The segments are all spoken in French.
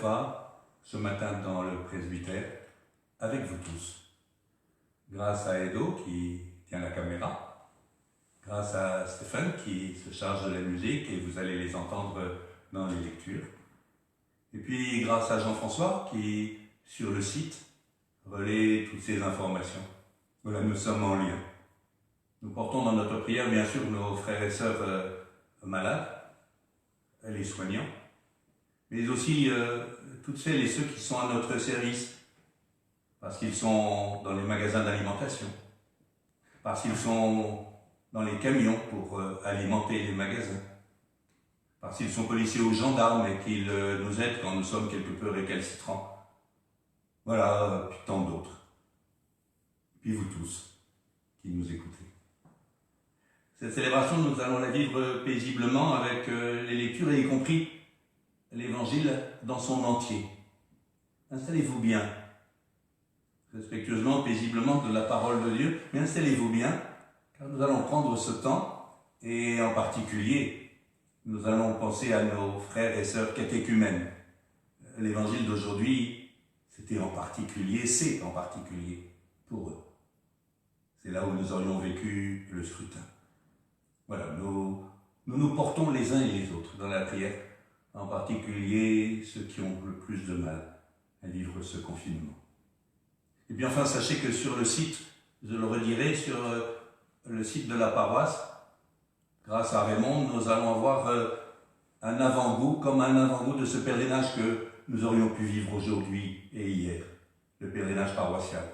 fois ce matin dans le presbytère avec vous tous. Grâce à Edo qui tient la caméra, grâce à Stéphane qui se charge de la musique et vous allez les entendre dans les lectures. Et puis grâce à Jean-François qui, sur le site, relaie toutes ces informations. Voilà, nous sommes en lien. Nous portons dans notre prière, bien sûr, nos frères et sœurs malades, les soignants, mais aussi toutes celles et ceux qui sont à notre service, parce qu'ils sont dans les magasins d'alimentation, parce qu'ils sont dans les camions pour alimenter les magasins, parce qu'ils sont policiers ou gendarmes et qu'ils nous aident quand nous sommes quelque peu récalcitrants. Voilà, puis tant d'autres. Puis vous tous qui nous écoutez. Cette célébration, nous allons la vivre paisiblement avec les lectures et y compris l'Évangile dans son entier. Installez-vous bien, respectueusement, paisiblement de la parole de Dieu, mais installez-vous bien, car nous allons prendre ce temps et en particulier, nous allons penser à nos frères et sœurs catéchumènes. L'Évangile d'aujourd'hui, c'est en particulier pour eux. C'est là où nous aurions vécu le scrutin. Voilà, nous portons les uns et les autres dans la prière, en particulier ceux qui ont le plus de mal à vivre ce confinement. Et bien enfin, sachez que sur le site, je le redirai, sur le site de la paroisse, grâce à Raymond, nous allons avoir un avant-goût, comme un avant-goût de ce pèlerinage que nous aurions pu vivre aujourd'hui et hier, le pèlerinage paroissial.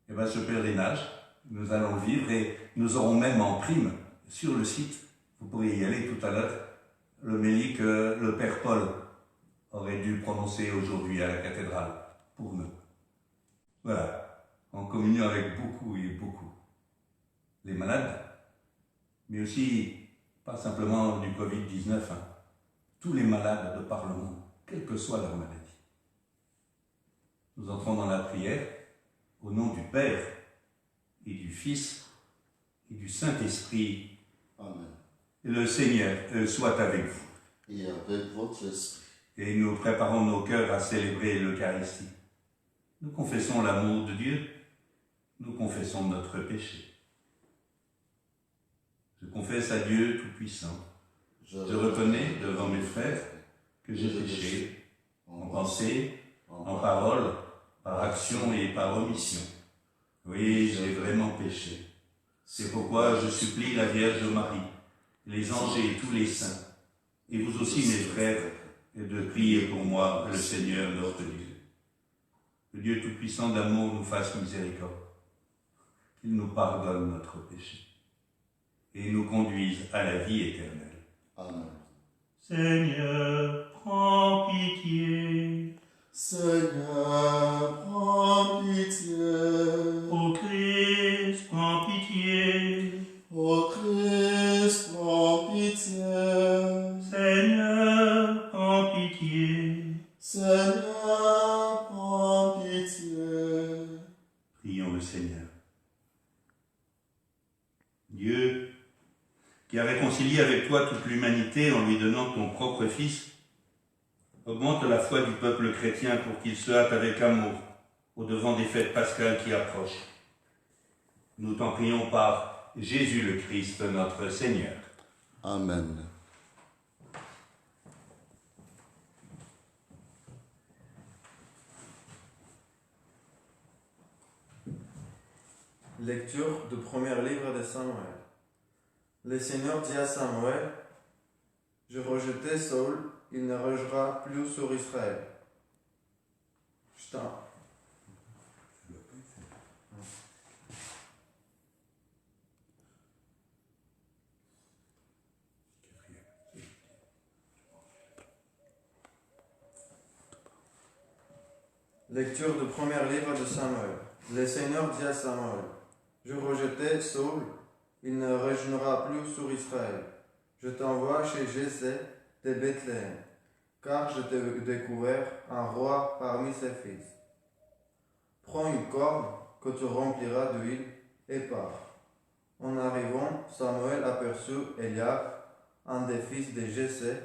Et bien ce pèlerinage, nous allons le vivre et nous aurons même en prime sur le site, vous pourrez y aller tout à l'heure, l'homélie que le Père Paul aurait dû prononcer aujourd'hui à la cathédrale pour nous. Voilà, en communion avec beaucoup les malades, mais aussi, pas simplement du Covid-19, tous les malades de par le monde, quelle que soit leur maladie. Nous entrons dans la prière au nom du Père et du Fils et du Saint-Esprit. Amen. Et le Seigneur soit avec vous. Et avec votre esprit. Et nous préparons nos cœurs à célébrer l'Eucharistie. Nous confessons l'amour de Dieu, nous confessons notre péché. Je confesse à Dieu Tout-Puissant. Je reconnais devant mes frères que j'ai péché en pensée, en parole, par action et par omission. Oui, j'ai vraiment péché. C'est pourquoi je supplie la Vierge Marie, les anges et tous les saints, et vous aussi mes frères, de prier pour moi, le Seigneur notre Dieu. Que Dieu Tout-Puissant d'amour nous fasse miséricorde, qu'il nous pardonne notre péché et nous conduise à la vie éternelle. Amen. Seigneur, prends pitié. Seigneur, prends pitié. Ô Christ, prends pitié. Ô Christ, prends pitié. Seigneur, prends pitié. Seigneur, prends pitié. Prions le Seigneur. Dieu, qui a réconcilié avec toi toute l'humanité en lui donnant ton propre Fils, augmente la foi du peuple chrétien pour qu'il se hâte avec amour au-devant des fêtes pascales qui approchent. Nous t'en prions par Jésus le Christ, notre Seigneur. Amen. Lecture du premier livre de Samuel. Le Seigneur dit à Samuel, « Je rejetai Saül, il ne régira plus sur Israël. » Lecture du premier livre de Samuel. Le Seigneur dit à Samuel, « Je rejetai Saül, il ne régnera plus sur Israël. Je t'envoie chez Jessé de Bethléem, car je t'ai découvert un roi parmi ses fils. Prends une corde que tu rempliras d'huile et pars. » En arrivant, Samuel aperçut Eliab, un des fils de Jessé,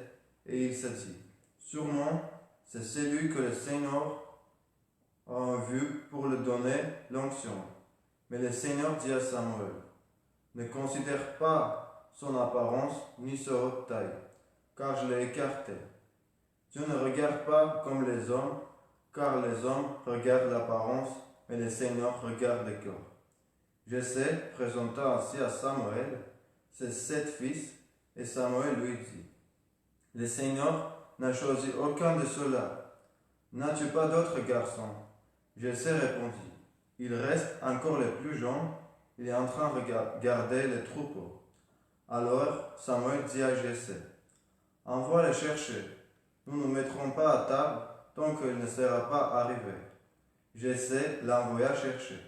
et il se dit, « Sûrement, c'est celui que le Seigneur a en vue pour lui donner l'onction. Mais le Seigneur dit à Samuel, ne considère pas son apparence ni sa haute taille, car je l'ai écarté. Dieu ne regarde pas comme les hommes, car les hommes regardent l'apparence, mais le Seigneur regarde le cœur. Jessé présenta ainsi à Samuel ses 7 fils, et Samuel lui dit, le Seigneur n'a choisi aucun de ceux-là. N'as-tu pas d'autres garçons? Jessé répondit, il reste encore le plus jeune, il est en train de garder les troupeaux. Alors Samuel dit à Jessé, envoie le chercher, nous ne nous mettrons pas à table tant qu'il ne sera pas arrivé. Jessé l'envoya chercher.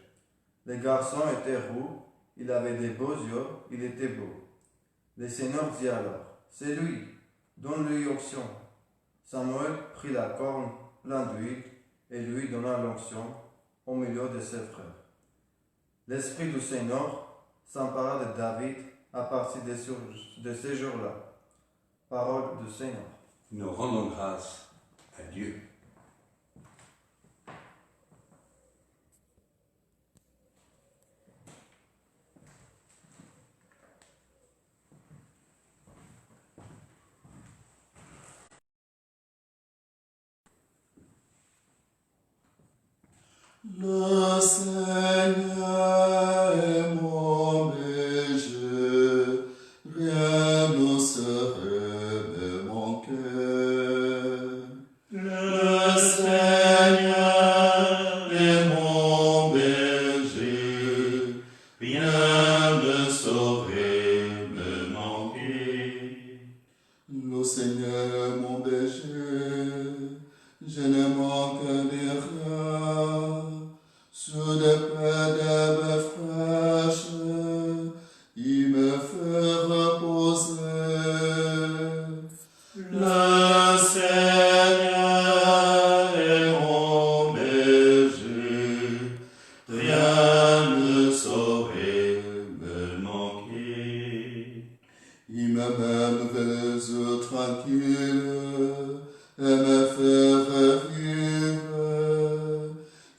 Le garçon était roux, il avait des beaux yeux, il était beau. Le Seigneur dit alors, c'est lui, donne-lui onction. Samuel prit la corne pleine d'huile et lui donna l'onction au milieu de ses frères. L'Esprit du Seigneur s'empara de David à partir de ces jours-là. Parole du Seigneur. Nous rendons grâce à Dieu. Le Seigneur est mon berger, rien ne serait mon cœur. Le Seigneur est mon berger, rien ne saurait me manquer. Le Seigneur est mon berger, je ne manque de rien. Sur des prés d'herbes fraîches, il me fait reposer. Le Seigneur est mon berger, rien ne saurait me manquer. Il me mène vers les eaux tranquilles et me fait revivre.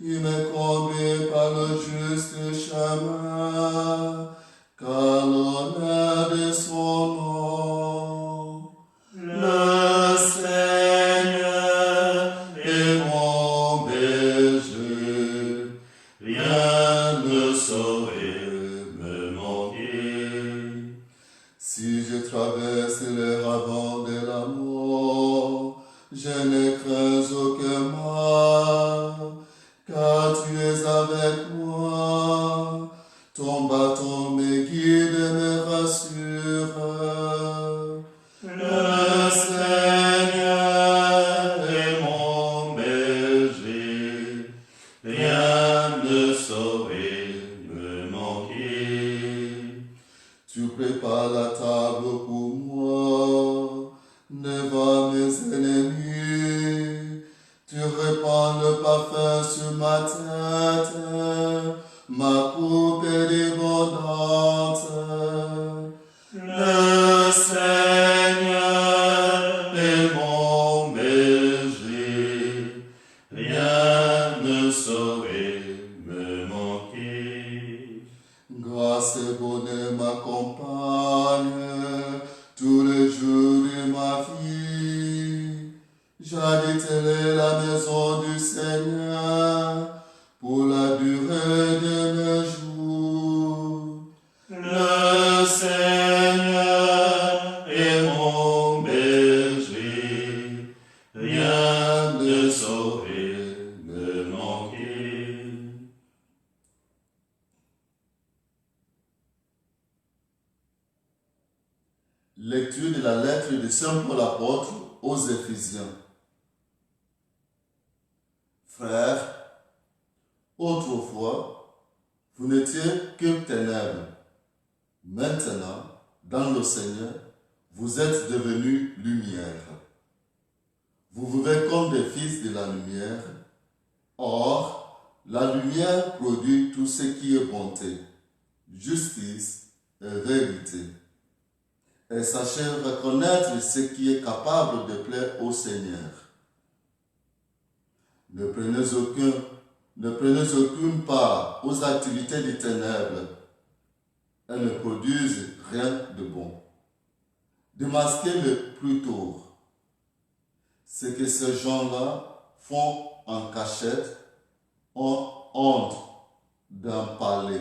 Il me conduit par le juste chemin, car l'honneur de son nom. Le Seigneur est mon berger, rien ne saurait me manquer. Si je traverse les ravins de la mort, je ne crains aucun mal, car tu es avec moi, ton bâton me guide et me rassure. Le Seigneur est mon berger, rien ne saurait me manquer. Tu prépares la table pour moi, devant mes ennemis. Tu répands le parfum sur ma tête, ma coupe est débordante. Le Seigneur est mon berger, rien ne saurait me manquer. Grâce et bonheur m'accompagnent tous les jours de ma vie. J'habiterai la maison du Seigneur pour la durée de mes jours. Le Seigneur est mon berger, rien ne saurait me manquer. Lecture de la lettre de Saint Paul apôtre aux Éphésiens. Frères, autrefois, vous n'étiez que ténèbres. Maintenant, dans le Seigneur, vous êtes devenus lumière. Vous vivez comme des fils de la lumière. Or, la lumière produit tout ce qui est bonté, justice et vérité. Et sachez reconnaître ce qui est capable de plaire au Seigneur. Ne prenez aucune part aux activités des ténèbres. Elles ne produisent rien de bon. Démasquez-le plutôt. Ce que ces gens-là font en cachette ont honte d'en parler.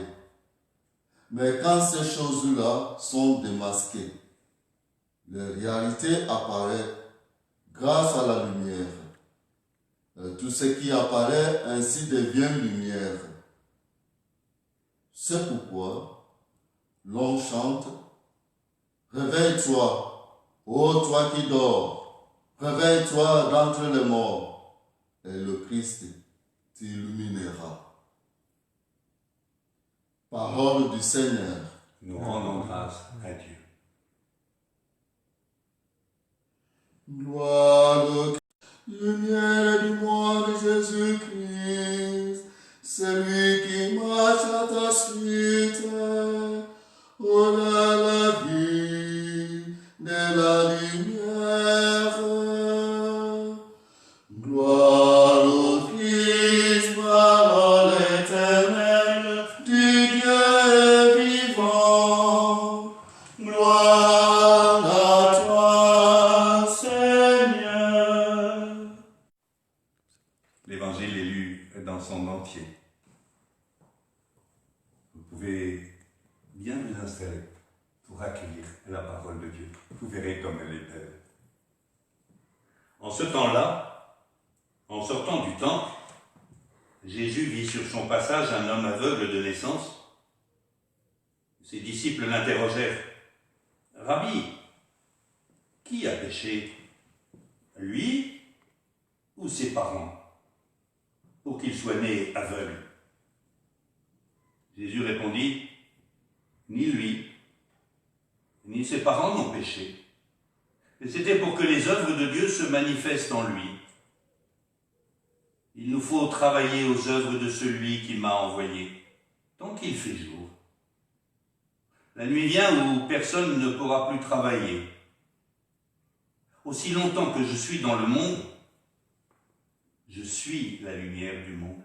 Mais quand ces choses-là sont démasquées, la réalité apparaît grâce à la lumière. Tout ce qui apparaît ainsi devient lumière. C'est pourquoi l'on chante « Réveille-toi, ô toi qui dors, réveille-toi d'entre les morts, et le Christ t'illuminera. » Parole du Seigneur. Nous rendons grâce à Dieu. Gloire au lumière du monde Jésus-Christ, celui qui marche à ta suite, oh la vie de la lumière. Gloire au Christ, parole éternelle du Dieu vivant. Gloire à toi, Seigneur. L'évangile est lu dans son entier. Vous pouvez bien vous installer pour accueillir la parole de Dieu. Vous verrez comme elle est belle. En ce temps-là, en sortant du temple, Jésus vit sur son passage un homme aveugle de naissance. Ses disciples l'interrogèrent. « Rabbi, qui a péché, lui ou ses parents, pour qu'il soit né aveugle ?» Jésus répondit, « Ni lui, ni ses parents n'ont péché. Et c'était pour que les œuvres de Dieu se manifestent en lui. Il nous faut travailler aux œuvres de celui qui m'a envoyé, tant qu'il fait jour. La nuit vient où personne ne pourra plus travailler. Aussi longtemps que je suis dans le monde, je suis la lumière du monde. »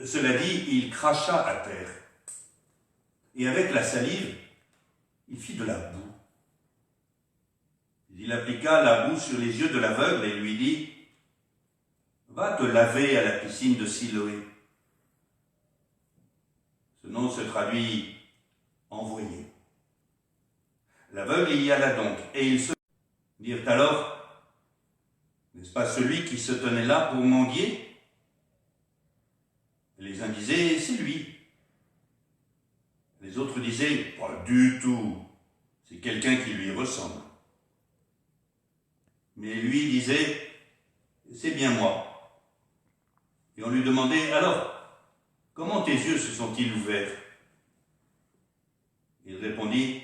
Cela dit, il cracha à terre, et avec la salive, il fit de la boue. Il appliqua la boue sur les yeux de l'aveugle et lui dit « Va te laver à la piscine de Siloé. » Ce nom se traduit « envoyé ». L'aveugle y alla donc, et ils se dirent alors « N'est-ce pas celui qui se tenait là pour mendier ?» Les uns disaient « C'est lui ». Les autres disaient « Pas du tout, c'est quelqu'un qui lui ressemble ». Mais lui disait « C'est bien moi ». Et on lui demandait « Alors, comment tes yeux se sont-ils ouverts ?» Il répondit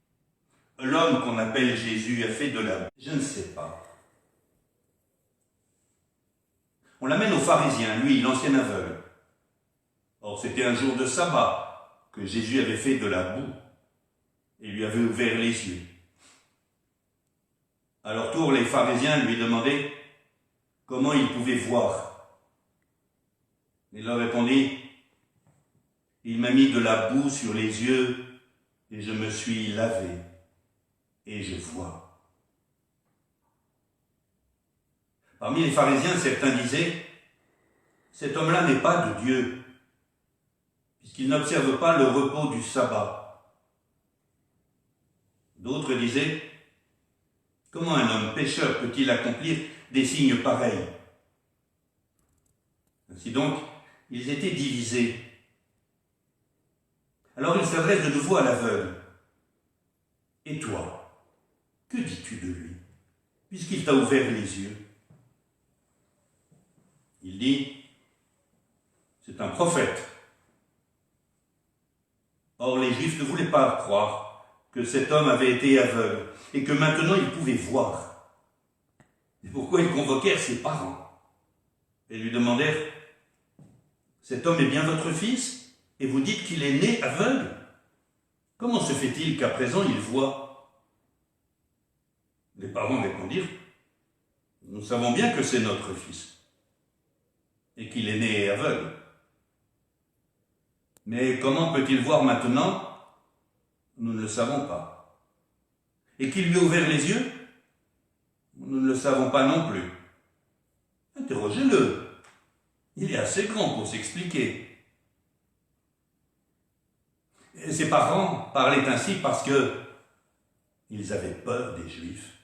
« L'homme qu'on appelle Jésus a fait de la boue. Je ne sais pas. » On l'amène aux pharisiens, lui, l'ancien aveugle. Or, c'était un jour de sabbat que Jésus avait fait de la boue et lui avait ouvert les yeux. À leur tour, les pharisiens lui demandaient comment il pouvait voir. Il leur répondit « Il m'a mis de la boue sur les yeux et je me suis lavé et je vois. » Parmi les pharisiens, certains disaient « Cet homme-là n'est pas de Dieu, puisqu'il n'observe pas le repos du sabbat. » D'autres disaient « Comment un homme pécheur peut-il accomplir des signes pareils ?» Ainsi donc, ils étaient divisés. Alors il s'adresse de nouveau à l'aveugle. « Et toi, que dis-tu de lui, puisqu'il t'a ouvert les yeux ?» Il dit « C'est un prophète. » Or, les Juifs ne voulaient pas croire que cet homme avait été aveugle et que maintenant il pouvait voir. C'est pourquoi ils convoquèrent ses parents et lui demandèrent « Cet homme est bien votre fils et vous dites qu'il est né aveugle? Comment se fait-il qu'à présent il voit ?» Les parents répondirent « Nous savons bien que c'est notre fils et qu'il est né aveugle. Mais comment peut-il voir maintenant? Nous ne le savons pas. Et qui lui a ouvert les yeux? Nous ne le savons pas non plus. Interrogez-le. Il est assez grand pour s'expliquer. Et ses parents parlaient ainsi parce que ils avaient peur des Juifs.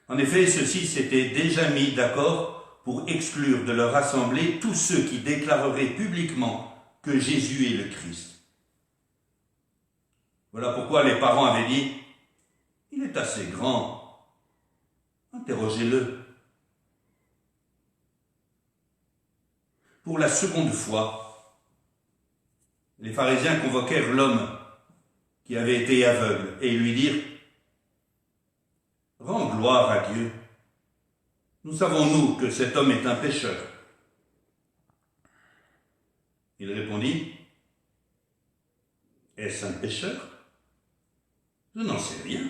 En effet, ceux-ci s'étaient déjà mis d'accord pour exclure de leur assemblée tous ceux qui déclareraient publiquement que Jésus est le Christ. Voilà pourquoi les parents avaient dit « Il est assez grand, interrogez-le ». Pour la seconde fois, les pharisiens convoquèrent l'homme qui avait été aveugle et lui dirent « Rends gloire à Dieu. Nous savons, nous, que cet homme est un pécheur. » Il répondit « Est-ce un pécheur? Je n'en sais rien.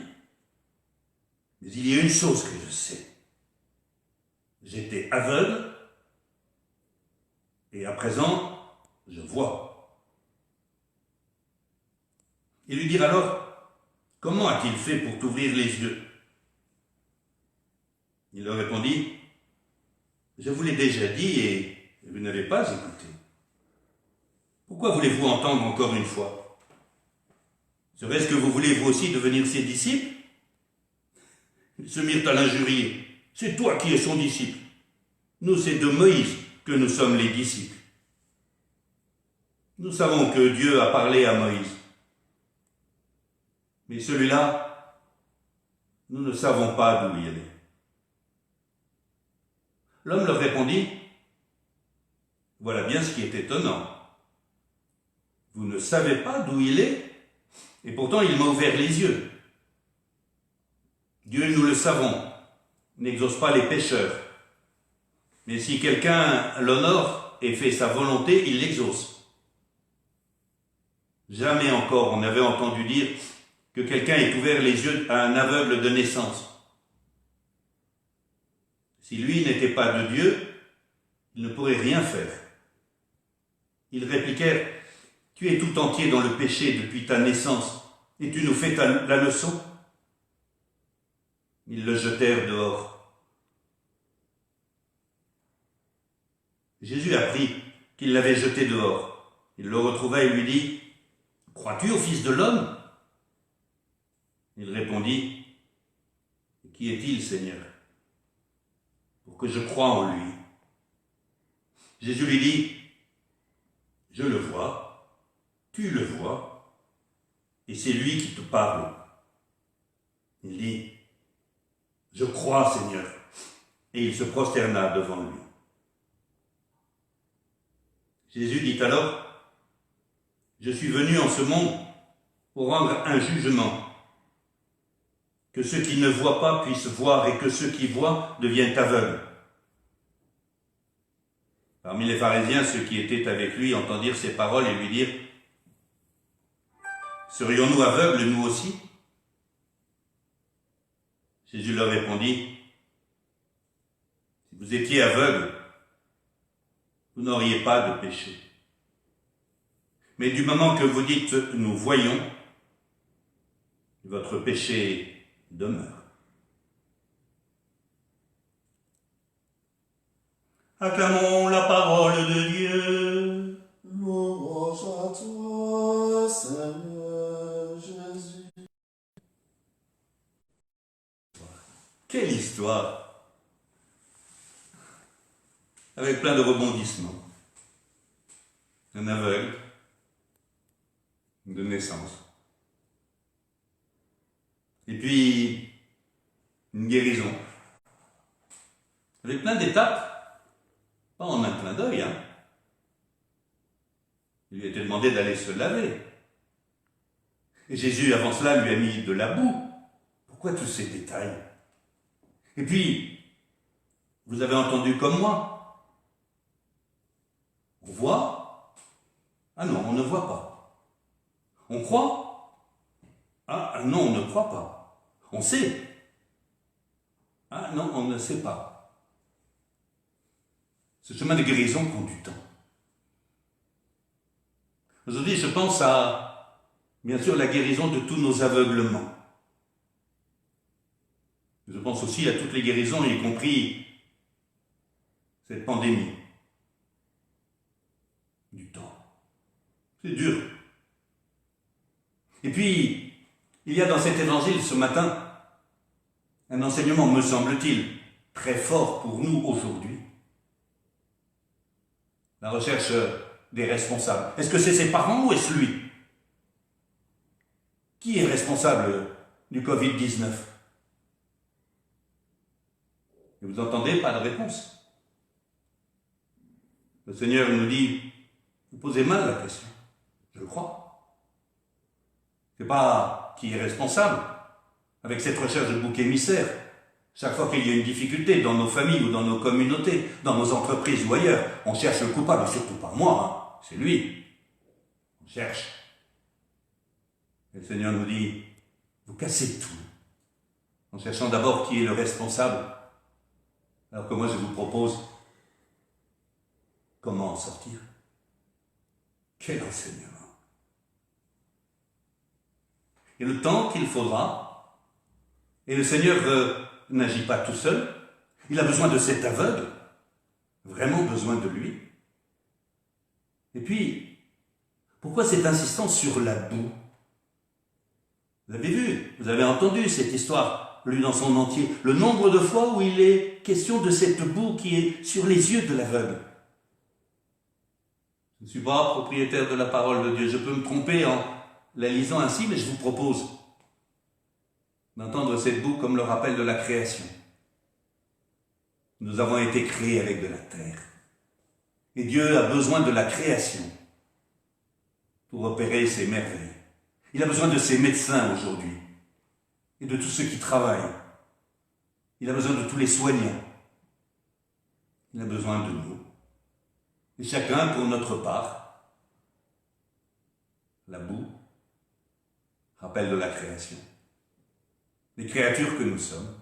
Mais il y a une chose que je sais. J'étais aveugle et à présent, je vois. » Ils lui dirent alors « Comment a-t-il fait pour t'ouvrir les yeux ?» Il leur répondit « Je vous l'ai déjà dit et vous n'avez pas écouté. Pourquoi voulez-vous entendre encore une fois? Serait-ce que vous voulez vous aussi devenir ses disciples? » Ils se mirent à l'injurier. « C'est toi qui es son disciple. Nous, c'est de Moïse que nous sommes les disciples. Nous savons que Dieu a parlé à Moïse. Mais celui-là, nous ne savons pas d'où il est. » L'homme leur répondit, « Voilà bien ce qui est étonnant. Vous ne savez pas d'où il est, et pourtant il m'a ouvert les yeux. Dieu, nous le savons, n'exauce pas les pécheurs. Mais si quelqu'un l'honore et fait sa volonté, il l'exauce. Jamais encore on n'avait entendu dire que quelqu'un ait ouvert les yeux à un aveugle de naissance. Si lui n'était pas de Dieu, il ne pourrait rien faire. » Ils répliquèrent, « Tu es tout entier dans le péché depuis ta naissance, et tu nous fais la leçon ?» Ils le jetèrent dehors. Jésus apprit qu'il l'avait jeté dehors. Il le retrouva et lui dit, « Crois-tu au Fils de l'homme » Il répondit, « Qui est-il, Seigneur, pour que je croie en lui ?» Jésus lui dit, « Je le vois, tu le vois, et c'est lui qui te parle. » Il dit, « Je crois, Seigneur. » Et il se prosterna devant lui. Jésus dit alors, « Je suis venu en ce monde pour rendre un jugement, que ceux qui ne voient pas puissent voir et que ceux qui voient deviennent aveugles. » Parmi les pharisiens, ceux qui étaient avec lui entendirent ces paroles et lui dirent, « Serions-nous aveugles, nous aussi ?» Jésus leur répondit, « Si vous étiez aveugles, vous n'auriez pas de péché. Mais du moment que vous dites « nous voyons », votre péché demeure. » Acclamons la parole de Dieu. Louange à toi, Seigneur Jésus. Quelle histoire! Avec plein de rebondissements. Un aveugle de naissance. Et puis, une guérison. Avec plein d'étapes. Pas en un clin d'œil, hein. Il lui a été demandé d'aller se laver. Et Jésus, avant cela, lui a mis de la boue. Pourquoi tous ces détails? Et puis, vous avez entendu comme moi. On voit? Ah non, on ne voit pas. On croit? Ah non, on ne croit pas. On sait? Ah non, on ne sait pas. Ce chemin de guérison prend du temps. Aujourd'hui, je pense à, bien sûr, la guérison de tous nos aveuglements. Je pense aussi à toutes les guérisons, y compris cette pandémie. Du temps. C'est dur. Et puis, il y a dans cet évangile ce matin un enseignement, me semble-t-il, très fort pour nous aujourd'hui. La recherche des responsables. Est-ce que c'est ses parents ou est-ce lui? Qui est responsable du Covid-19? Et vous entendez, pas de réponse. Le Seigneur nous dit, vous posez mal la question. Je le crois. C'est pas qui est responsable. Avec cette recherche de bouc émissaire, chaque fois qu'il y a une difficulté dans nos familles ou dans nos communautés, dans nos entreprises ou ailleurs, on cherche le coupable, et surtout pas moi, c'est lui. On cherche. Et le Seigneur nous dit, vous cassez tout, en cherchant d'abord qui est le responsable, alors que moi je vous propose comment en sortir. Quel enseignement! Et le temps qu'il faudra, et le Seigneur n'agit pas tout seul, il a besoin de cet aveugle, vraiment besoin de lui. Et puis, pourquoi cette insistance sur la boue? Vous avez vu, vous avez entendu cette histoire lue dans son entier, le nombre de fois où il est question de cette boue qui est sur les yeux de l'aveugle. Je ne suis pas propriétaire de la parole de Dieu, je peux me tromper en la lisant ainsi, mais je vous propose d'entendre cette boue comme le rappel de la création. Nous avons été créés avec de la terre. Et Dieu a besoin de la création pour opérer ses merveilles. Il a besoin de ses médecins aujourd'hui et de tous ceux qui travaillent. Il a besoin de tous les soignants. Il a besoin de nous. Et chacun pour notre part. La boue, rappel de la création. Les créatures que nous sommes.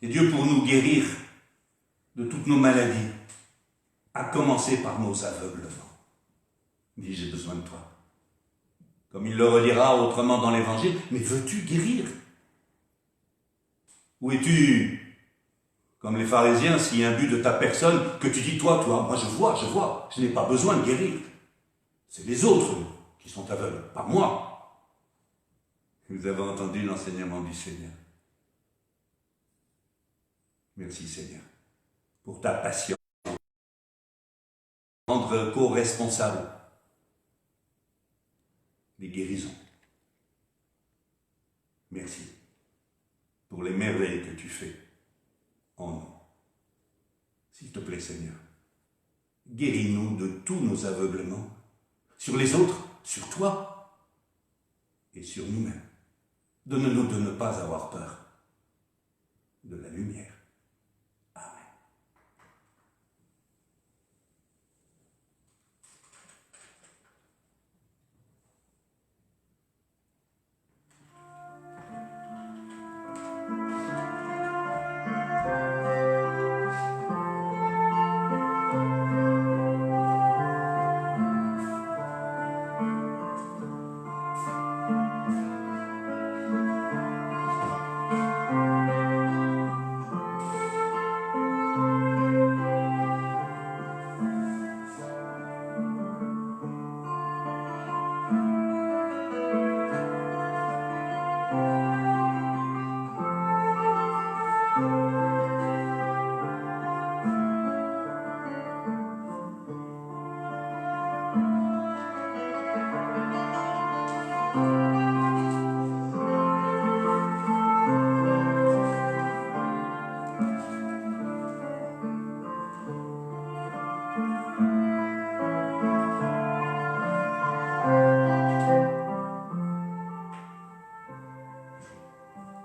Et Dieu pour nous guérir de toutes nos maladies, à commencer par nos aveuglements. Il dit, j'ai besoin de toi. Comme il le redira autrement dans l'Évangile, mais veux-tu guérir? Ou es-tu, comme les pharisiens, si imbu de ta personne, que tu dis, toi, moi je vois, je n'ai pas besoin de guérir. C'est les autres qui sont aveugles, pas moi. Vous avez entendu l'enseignement du Seigneur. Merci Seigneur pour ta patience. Rendre co-responsable des guérisons. Merci pour les merveilles que tu fais en nous. S'il te plaît Seigneur, guéris-nous de tous nos aveuglements, sur les autres, sur toi et sur nous-mêmes. Donne-nous de ne pas avoir peur de la lumière. Amen.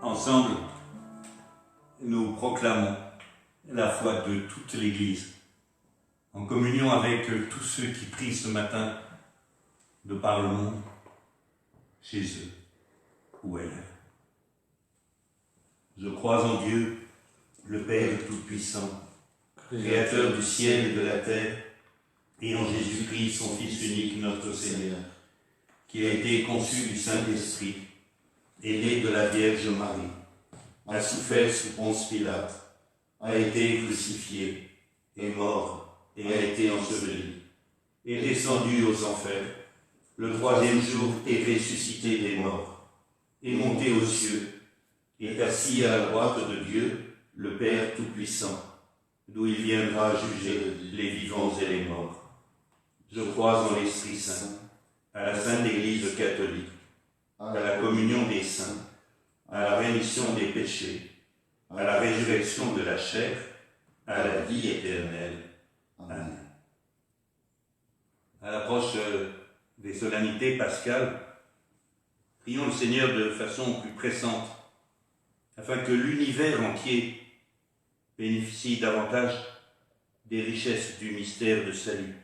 Ensemble, nous proclamons la foi de toute l'Église, en communion avec tous ceux qui prient ce matin de par le monde, chez eux ou ailleurs. Je crois en Dieu, le Père Tout-Puissant, Créateur du ciel et de la terre, et en Jésus-Christ, son Fils unique, notre Seigneur, qui a été conçu du Saint-Esprit, est né de la Vierge Marie, a souffert sous Ponce Pilate, a été crucifié, est mort et a été enseveli, est descendu aux enfers, le troisième jour est ressuscité des morts, est monté aux cieux, est assis à la droite de Dieu, le Père Tout-Puissant, d'où il viendra juger les vivants et les morts. Je crois en l'Esprit Saint, à la Sainte Église catholique, à la communion des saints, à la rémission des péchés, à la résurrection de la chair, à la vie éternelle. Amen. À l'approche des solennités pascales, prions le Seigneur de façon plus pressante, afin que l'univers entier bénéficie davantage des richesses du mystère de salut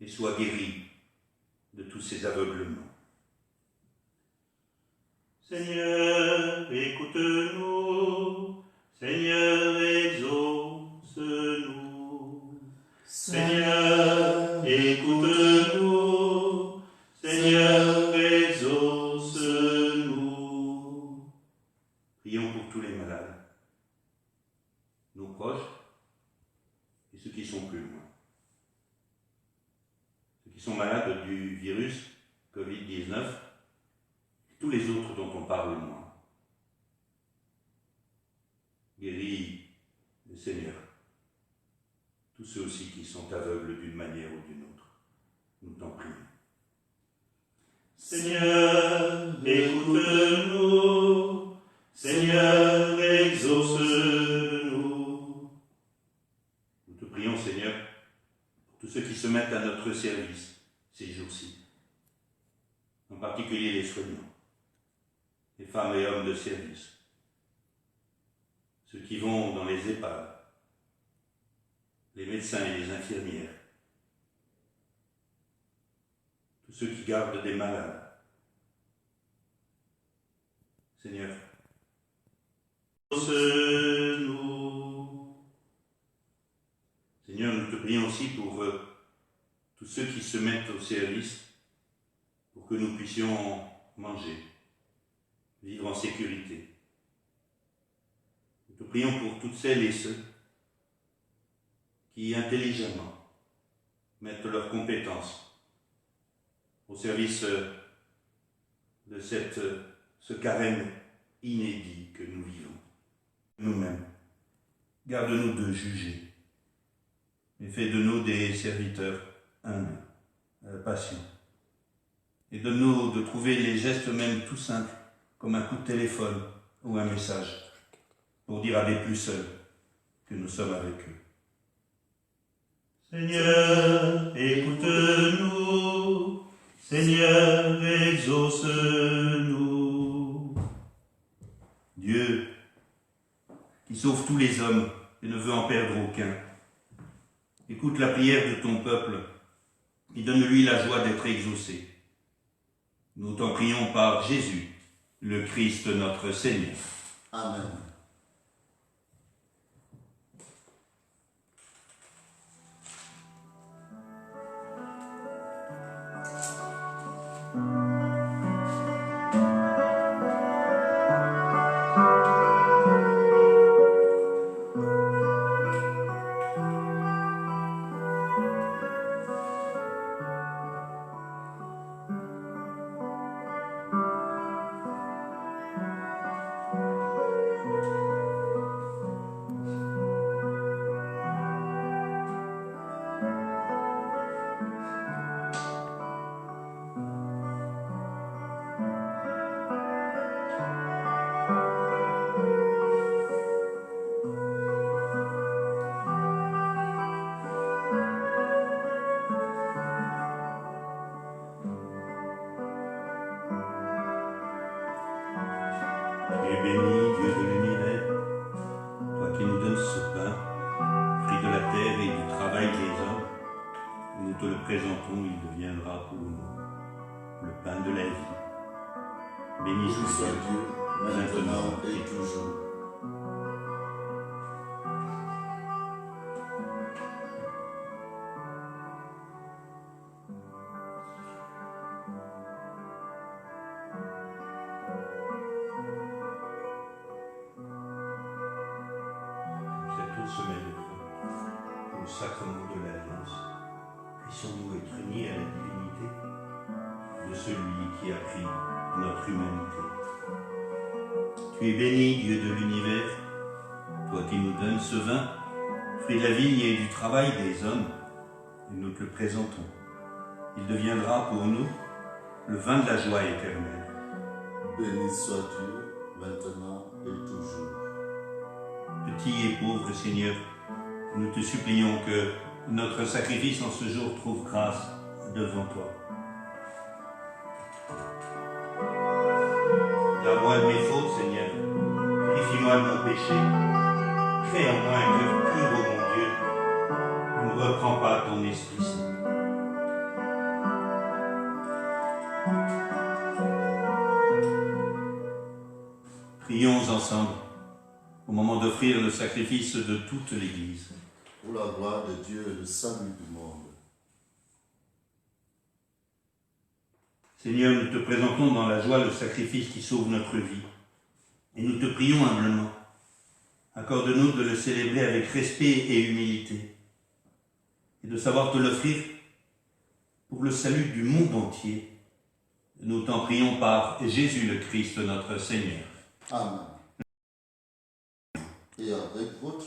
et soit guéri de tous ses aveuglements. Seigneur, écoute-nous. Seigneur, exauce-nous. Seigneur, écoute-nous. Seigneur, exauce-nous. Prions pour tous les malades, nos proches et ceux qui sont plus loin. Ceux qui sont malades du virus Covid-19, tous les autres dont on parle moins. Guéris le Seigneur, tous ceux aussi qui sont aveugles d'une manière ou d'une autre. Nous t'en prions. Seigneur, écoute-nous. Seigneur, exauce-nous. Nous te prions, Seigneur, pour tous ceux qui se mettent à notre service ces jours-ci, en particulier les soignants, les femmes et hommes de service, ceux qui vont dans les EHPAD, les médecins et les infirmières, tous ceux qui gardent des malades. Seigneur, exauce-nous. Seigneur, nous te prions aussi pour tous ceux qui se mettent au service, pour que nous puissions manger, vivre en sécurité. Nous te prions pour toutes celles et ceux qui, intelligemment, mettent leurs compétences au service de ce carême inédit que nous vivons. Nous-mêmes, garde-nous de juger et fais de nous des serviteurs humbles, patients. Et donne-nous de trouver les gestes même tout simples, comme un coup de téléphone ou un message, pour dire à des plus seuls que nous sommes avec eux. Seigneur, écoute-nous. Seigneur, exauce-nous. Dieu, qui sauve tous les hommes et ne veut en perdre aucun, écoute la prière de ton peuple et donne-lui la joie d'être exaucé. Nous t'en prions par Jésus, le Christ notre Seigneur. Amen. Et béni, Dieu de l'univers, toi qui nous donnes ce pain, fruit de la terre et du travail des hommes, nous te le présentons, il deviendra pour nous le pain de la vie. Béni Béni soit soit Dieu, maintenant et toujours, au sacrement de l'Alliance, puissions-nous être unis à la divinité de celui qui a pris notre humanité. Tu es béni, Dieu de l'univers, toi qui nous donnes ce vin, fruit de la vigne et du travail des hommes, et nous te le présentons. Il deviendra pour nous le vin de la joie éternelle. Béni soit Dieu, maintenant et toujours. Petit et pauvre Seigneur, nous te supplions que notre sacrifice en ce jour trouve grâce devant toi. Lave-moi de mes fautes, Seigneur, purifie-moi de mon péché, crée en moi un cœur pur, ô mon Dieu, ne reprends pas ton Esprit Saint. Prions ensemble au moment d'offrir le sacrifice de toute l'Église. Pour la gloire de Dieu et le salut du monde. Seigneur, nous te présentons dans la joie le sacrifice qui sauve notre vie. Et nous te prions humblement. Accorde-nous de le célébrer avec respect et humilité. Et de savoir te l'offrir pour le salut du monde entier. Nous t'en prions par Jésus le Christ, notre Seigneur. Amen. Et avec votre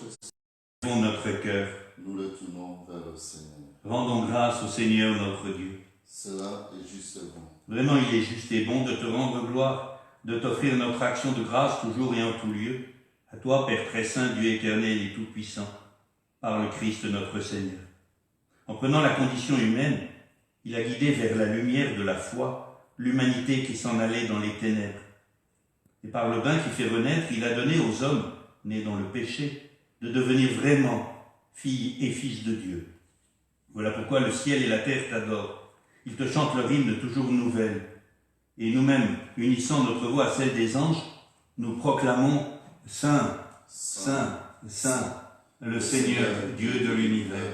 Levons notre cœur. nous le tournons vers le Seigneur. Rendons grâce au Seigneur notre Dieu. Cela est juste et bon. Vraiment, il est juste et bon de te rendre gloire, de t'offrir notre action de grâce toujours et en tout lieu, à toi, Père très saint, Dieu éternel et tout-puissant, par le Christ notre Seigneur. En prenant la condition humaine, il a guidé vers la lumière de la foi l'humanité qui s'en allait dans les ténèbres. Et par le bain qui fait renaître, il a donné aux hommes, nés dans le péché, de devenir vraiment filles et fils de Dieu. Voilà pourquoi le ciel et la terre t'adorent. Ils te chantent leur hymne toujours nouvelle. Et nous-mêmes, unissant notre voix à celle des anges, nous proclamons « Saint, Saint, Saint, le Seigneur, Dieu de l'univers.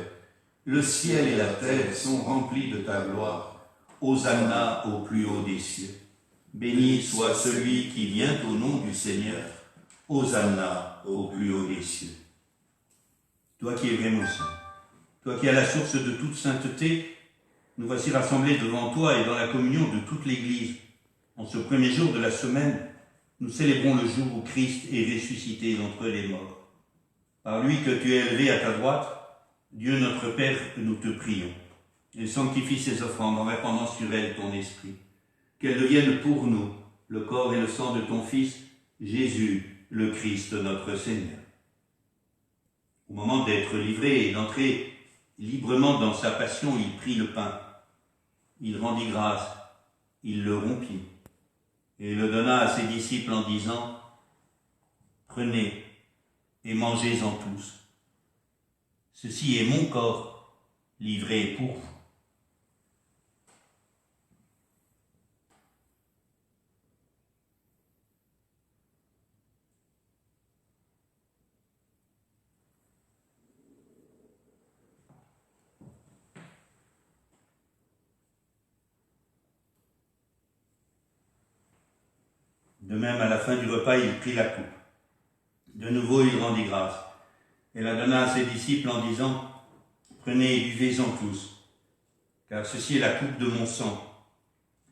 Le ciel et la terre sont remplis de ta gloire. Hosanna au plus haut des cieux. Béni soit celui qui vient au nom du Seigneur. Hosanna au plus haut des cieux. » Toi qui es vraiment saint, toi qui es à la source de toute sainteté, nous voici rassemblés devant toi et dans la communion de toute l'Église. En ce premier jour de la semaine, nous célébrons le jour où Christ est ressuscité d'entre les morts. Par lui que tu es élevé à ta droite, Dieu notre Père, nous te prions. Et sanctifie ces offrandes en répandant sur elles ton esprit. Qu'elles deviennent pour nous le corps et le sang de ton Fils, Jésus, le Christ notre Seigneur. Au moment d'être livré et d'entrer librement dans sa passion, il prit le pain. Il rendit grâce, il le rompit et le donna à ses disciples en disant « Prenez et mangez-en tous. Ceci est mon corps livré pour vous. » De même, à la fin du repas, il prit la coupe. De nouveau, il rendit grâce et la donna à ses disciples en disant « Prenez et buvez-en tous, car ceci est la coupe de mon sang,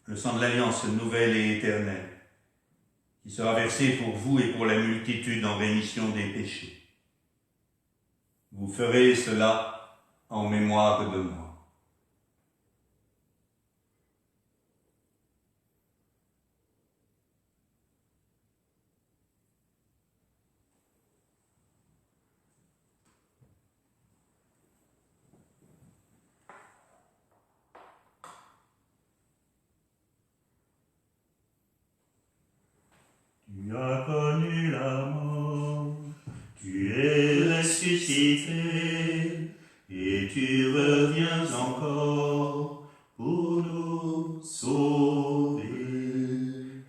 le sang de l'alliance nouvelle et éternelle, qui sera versé pour vous et pour la multitude en rémission des péchés. Vous ferez cela en mémoire de moi. » Tu as connu la mort, tu es ressuscité, et tu reviens encore pour nous sauver.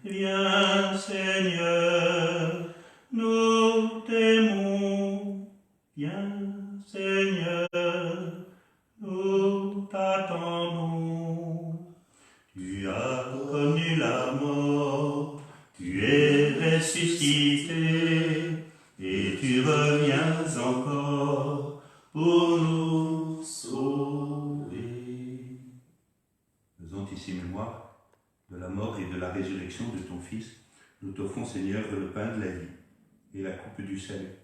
Viens, Seigneur, nous t'aimons. Viens, Seigneur, nous t'attendons. Tu as connu la mort, tu es ressuscité, et tu reviens encore pour pour nous sauver. Faisons ici mémoire de la mort et de la résurrection de ton Fils. Nous t'offrons, Seigneur, le pain de la vie et la coupe du salut.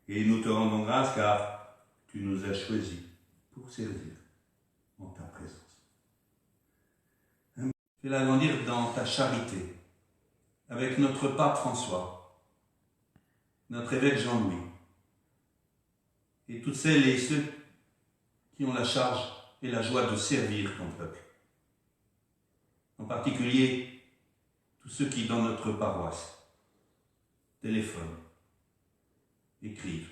Et nous te rendons grâce car tu nous as choisis pour servir en ta présence. Fais-la grandir dans ta charité, avec notre pape François, notre évêque Jean-Louis, et toutes celles et ceux qui ont la charge et la joie de servir ton peuple. En particulier, tous ceux qui, dans notre paroisse, téléphonent, écrivent,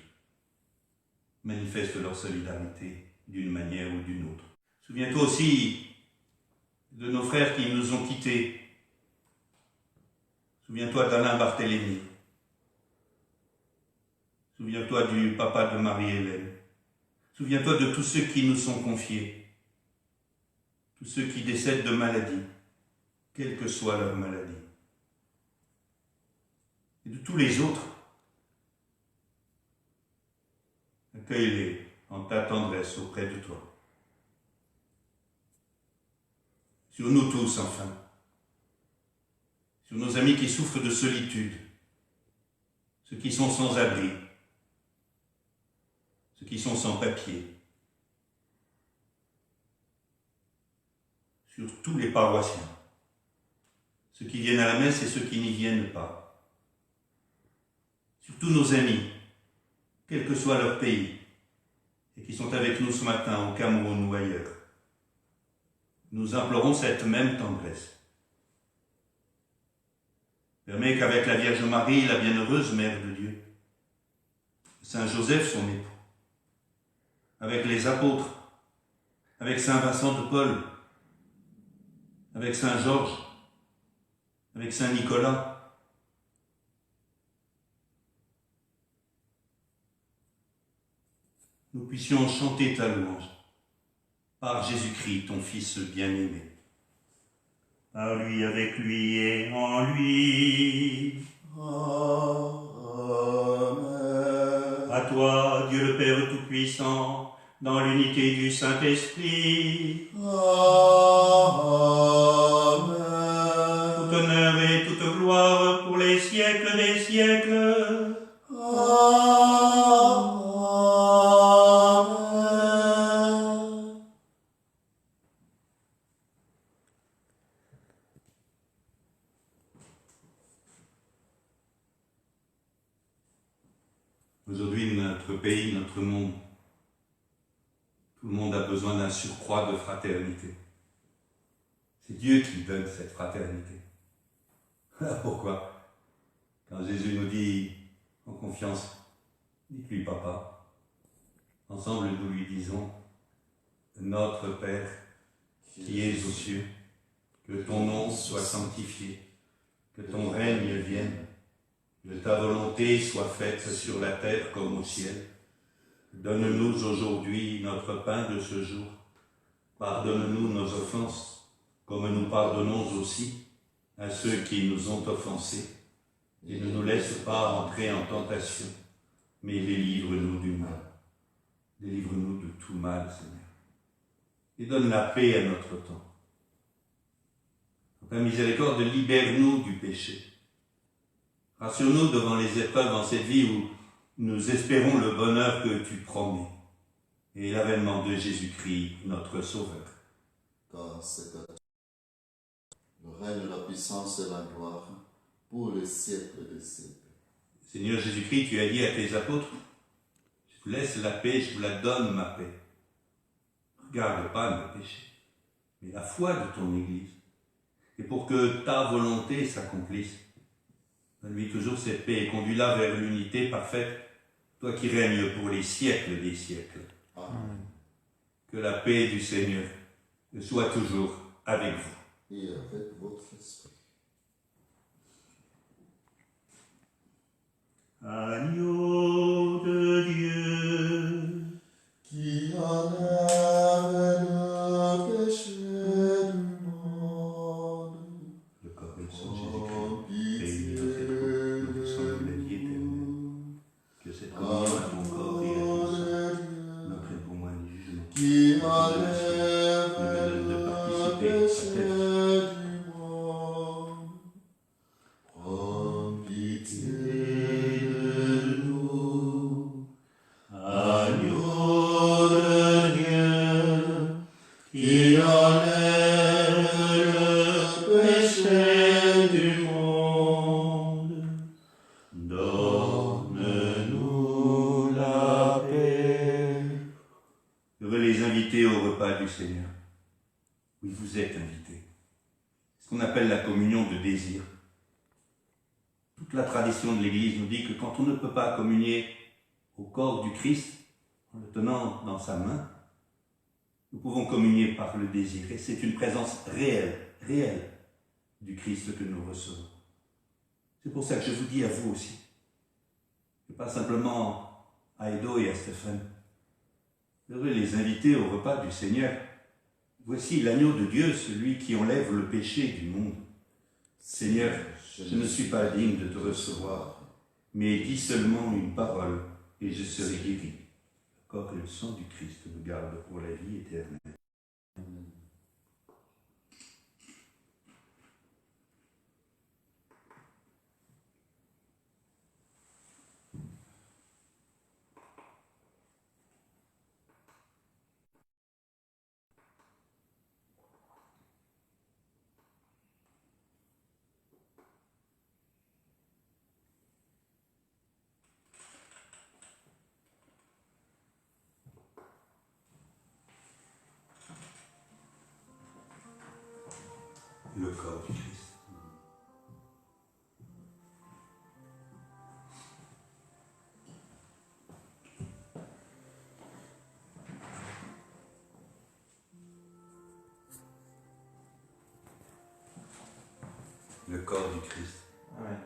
manifestent leur solidarité d'une manière ou d'une autre. Souviens-toi aussi de nos frères qui nous ont quittés. Souviens-toi d'Alain Barthélemy. Souviens-toi du papa de Marie-Hélène. Souviens-toi de tous ceux qui nous sont confiés, tous ceux qui décèdent de maladie, quelle que soit leur maladie. Et de tous les autres, accueille-les en ta tendresse auprès de toi. Sur nous tous, enfin, sur nos amis qui souffrent de solitude, ceux qui sont sans abri, ceux qui sont sans papier, sur tous les paroissiens, ceux qui viennent à la messe et ceux qui n'y viennent pas, sur tous nos amis, quel que soit leur pays, et qui sont avec nous ce matin au Cameroun ou ailleurs. Nous implorons cette même tendresse. Permets qu'avec la Vierge Marie, la bienheureuse Mère de Dieu, Saint Joseph son époux, avec les apôtres, avec Saint Vincent de Paul, avec Saint Georges, avec Saint Nicolas, nous puissions chanter ta louange par Jésus-Christ, ton Fils bien-aimé. Par lui, avec lui et en lui. Amen. À toi, Dieu le Père Tout-Puissant, dans l'unité du Saint-Esprit, Amen. tout honneur et toute gloire pour les siècles des siècles. Amen. Aujourd'hui, notre pays, notre monde, tout le monde a besoin d'un surcroît de fraternité. C'est Dieu qui donne cette fraternité. Voilà pourquoi, quand Jésus nous dit en confiance, dites-lui papa, ensemble nous lui disons, notre Père qui es aux cieux, que ton nom soit sanctifié, que ton règne vienne, que ta volonté soit faite sur la terre comme au ciel. Donne-nous aujourd'hui notre pain de ce jour. Pardonne-nous nos offenses, comme nous pardonnons aussi à ceux qui nous ont offensés. Et ne nous laisse pas entrer en tentation, mais délivre-nous du mal. Délivre-nous de tout mal, Seigneur. Et donne la paix à notre temps. Ta miséricorde, libère-nous du péché. Rassure-nous devant les épreuves en cette vie où nous espérons le bonheur que tu promets et l'avènement de Jésus-Christ, notre Sauveur. Car c'est à toi le règne, la puissance et la gloire pour les siècles des siècles. Seigneur Jésus-Christ, tu as dit à tes apôtres, je vous laisse la paix, je vous la donne ma paix. Regarde pas nos péchés, mais la foi de ton Église. Et pour que ta volonté s'accomplisse, donne-lui toujours cette paix et conduis-la vers l'unité parfaite, toi qui règnes pour les siècles des siècles. Amen. Que la paix du Seigneur soit toujours avec vous. Et avec votre esprit. Agneau de Dieu, Qui enlève le péché du monde. le corps et le sang de Jésus-Christ, réunis dans cette coupe, nous vous semblons la vie éternelle. Que cette communion à ton corps et à ton sang Heureux les invités au repas du Seigneur. Oui, vous êtes invités. Ce qu'on appelle la communion de désir. Toute la tradition de l'Église nous dit que quand on ne peut pas communier au corps du Christ, en le tenant dans sa main, nous pouvons communier par le désir. Et c'est une présence réelle du Christ que nous recevons. C'est pour ça que je vous dis à vous aussi, et pas simplement à Edo et à Stéphane. Heureux les invités au repas du Seigneur. Voici l'agneau de Dieu, celui qui enlève le péché du monde. Seigneur, je ne suis pas digne de te recevoir, mais dis seulement une parole et je serai guéri. Le corps et le sang du Christ me gardent pour la vie éternelle. Le corps du Christ. Le corps du Christ. Amen.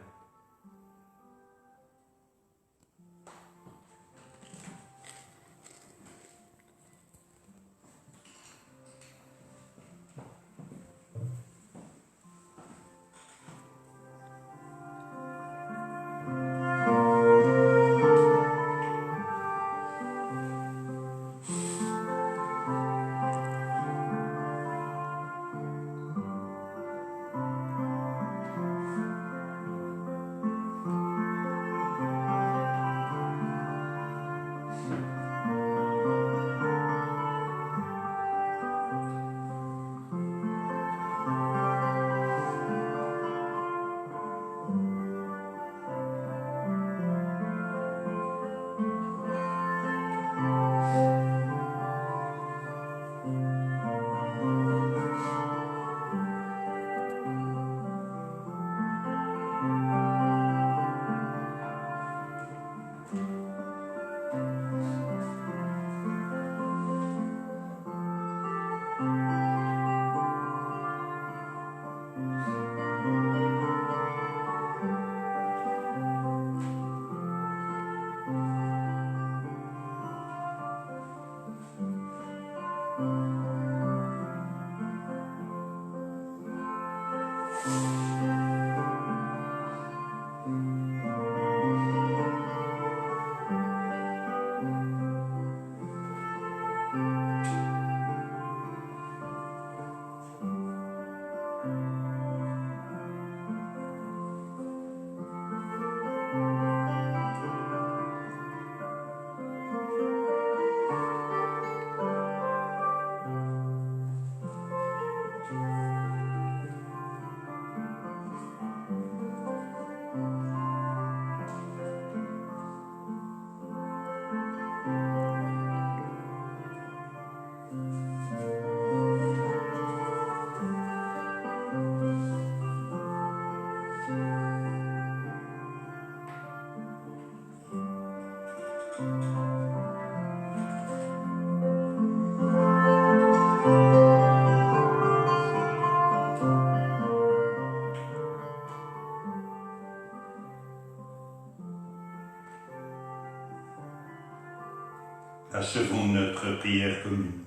Achevons notre prière commune.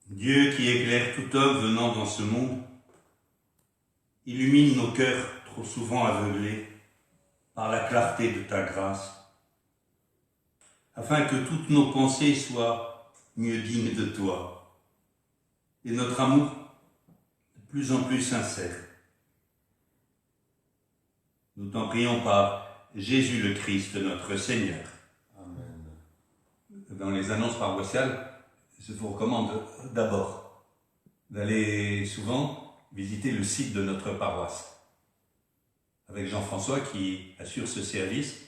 Dieu qui éclaire tout homme venant dans ce monde, illumine nos cœurs trop souvent aveuglés par la clarté de ta grâce, afin que toutes nos pensées soient mieux dignes de toi et notre amour de plus en plus sincère. Nous t'en prions par Jésus le Christ, notre Seigneur. Amen. Dans les annonces paroissiales, je vous recommande d'abord d'aller souvent visiter le site de notre paroisse, avec Jean-François qui assure ce service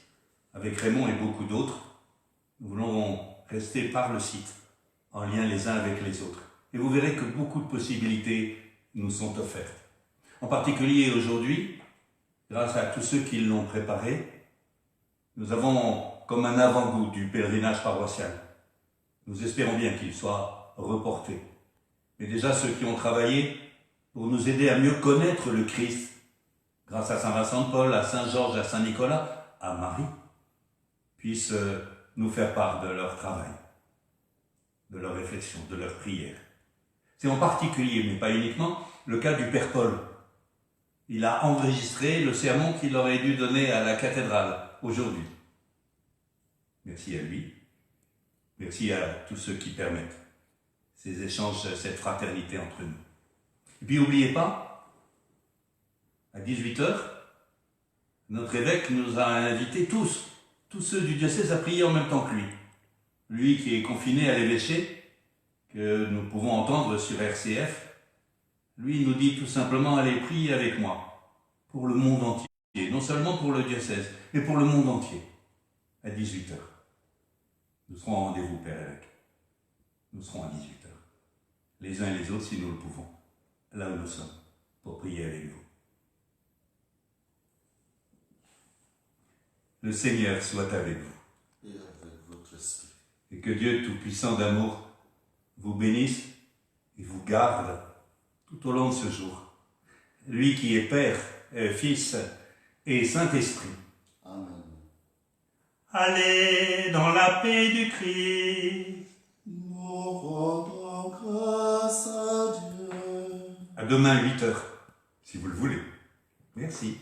avec Raymond et beaucoup d'autres, nous voulons rester par le site, en lien les uns avec les autres. Et vous verrez que beaucoup de possibilités nous sont offertes. En particulier aujourd'hui, grâce à tous ceux qui l'ont préparé, nous avons comme un avant-goût du pèlerinage paroissial. Nous espérons bien qu'il soit reporté. Mais déjà ceux qui ont travaillé pour nous aider à mieux connaître le Christ, grâce à Saint Vincent de Paul, à Saint Georges, à Saint Nicolas, à Marie, puissent nous faire part de leur travail, de leur réflexion, de leur prière. C'est en particulier, mais pas uniquement, le cas du Père Paul. Il a enregistré le sermon qu'il aurait dû donner à la cathédrale aujourd'hui. Merci à lui. Merci à tous ceux qui permettent ces échanges, cette fraternité entre nous. Et puis n'oubliez pas, à 18h, notre évêque nous a invités tous ceux du diocèse à prier en même temps que lui. Lui qui est confiné à l'évêché, que nous pouvons entendre sur RCF, lui nous dit tout simplement, allez prier avec moi, pour le monde entier, non seulement pour le diocèse, mais pour le monde entier, à 18h. Nous serons en rendez-vous, Père évêque. Nous serons à 18h. Les uns et les autres, si nous le pouvons, là où nous sommes, pour prier avec vous. Le Seigneur soit avec vous. Et avec votre esprit. Et que Dieu Tout-Puissant d'amour vous bénisse et vous garde tout au long de ce jour. Lui qui est Père, Fils et Saint-Esprit. Amen. Allez dans la paix du Christ. Nous rendons grâce à Dieu. À demain 8h, si vous le voulez. Merci.